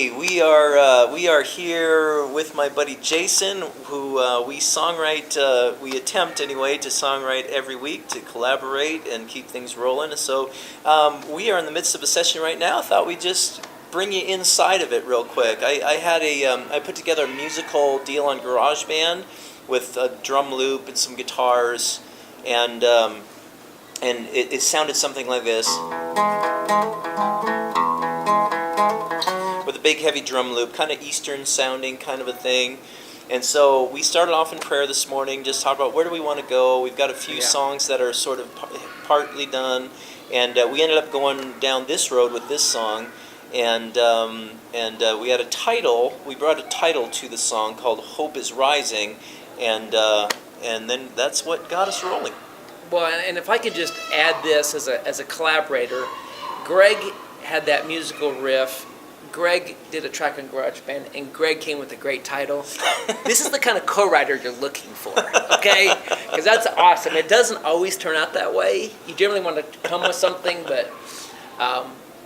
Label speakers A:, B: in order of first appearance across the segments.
A: Hey, we are here with my buddy Jason, who we songwrite. We attempt anyway to songwrite every week to collaborate and keep things rolling. So we are in the midst of a session right now. I thought we'd just bring you inside of it real quick. I put together a musical deal on GarageBand with a drum loop and some guitars, and it sounded something like this. With a big heavy drum loop, kind of Eastern sounding kind of a thing. And so we started off in prayer this morning, just talk about where do we want to go. We've got a few songs that are sort of partly done, and we ended up going down this road with this song. And we had a title. We brought a title to the song called "Hope Is Rising," and then that's what got us rolling.
B: Well, and if I could just add this as a collaborator, Greg had that musical riff. Greg did a track on GarageBand, and Greg came with a great title. This is the kind of co-writer you're looking for, okay? Because that's awesome. It doesn't always turn out that way. You generally want to come with something, but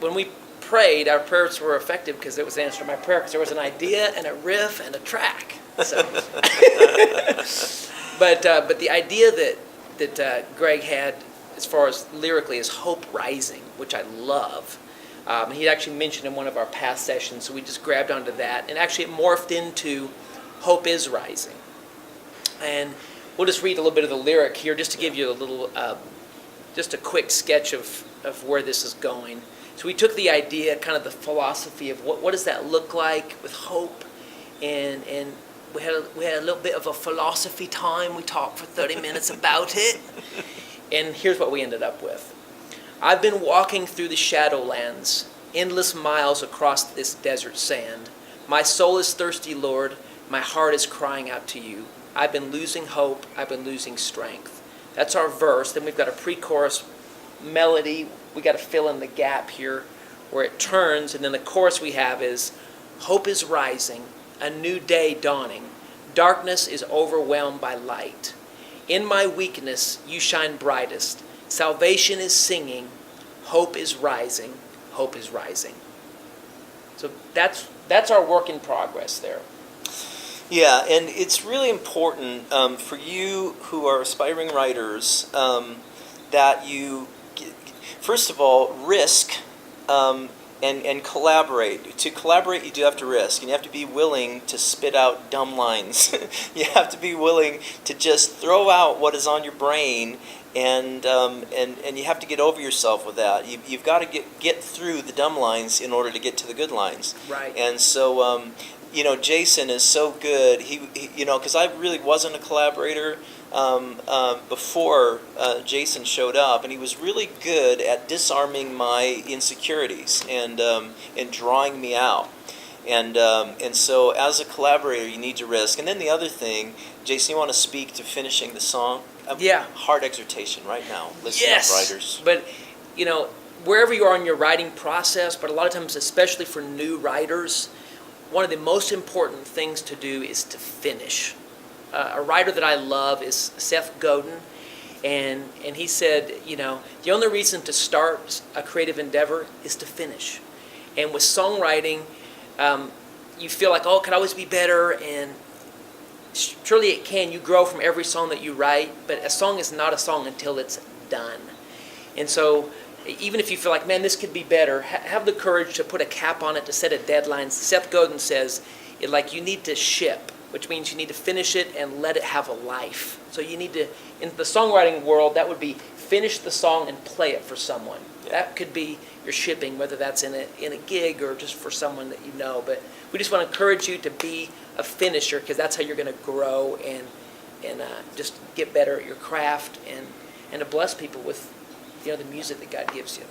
B: when we prayed, our prayers were effective because it was the answer to my prayer, because there was an idea and a riff and a track. So. But the idea that Greg had as far as lyrically is Hope Rising, which I love. He actually mentioned in one of our past sessions, so we just grabbed onto that. And actually it morphed into Hope Is Rising. And we'll just read a little bit of the lyric here just to give you a little, just a quick sketch of where this is going. So we took the idea, kind of the philosophy of what does that look like with hope, and we had a little bit of a philosophy time. We talked for 30 minutes about it, and here's what we ended up with. I've been walking through the shadowlands, endless miles across this desert sand. My soul is thirsty, Lord. My heart is crying out to you. I've been losing hope. I've been losing strength. That's our verse. Then we've got a pre-chorus melody. We got to fill in the gap here where it turns, and then the chorus we have is, hope is rising, a new day dawning. Darkness is overwhelmed by light. In my weakness, you shine brightest. Salvation is singing, hope is rising, hope is rising. So that's our work in progress there.
A: Yeah, and it's really important for you who are aspiring writers that you, first of all, risk and collaborate. To collaborate, you do have to risk, and you have to be willing to spit out dumb lines. You have to be willing to just throw out what is on your brain. And you have to get over yourself with that. You've got to get through the dumb lines in order to get to the good lines.
B: Right.
A: And so, Jason is so good. He because I really wasn't a collaborator before Jason showed up, and he was really good at disarming my insecurities and drawing me out. And so, as a collaborator, you need to risk. And then the other thing, Jason, you want to speak to finishing the song?
B: Yeah.
A: Hard exhortation right now. Listen up, writers.
B: But, wherever you are in your writing process, but a lot of times, especially for new writers, one of the most important things to do is to finish. A writer that I love is Seth Godin, and he said, the only reason to start a creative endeavor is to finish. And with songwriting, you feel like, it could always be better, and surely it can. You grow from every song that you write, but a song is not a song until it's done. And so even if you feel like, man, this could be better, have the courage to put a cap on it, to set a deadline. Seth Godin says, you need to ship, which means you need to finish it and let it have a life. So you need to, in the songwriting world, that would be finish the song and play it for someone. Yeah. That could be your shipping, whether that's in a gig or just for someone that you know. But we just want to encourage you to be a finisher, because that's how you're going to grow and just get better at your craft and to bless people with the music that God gives you.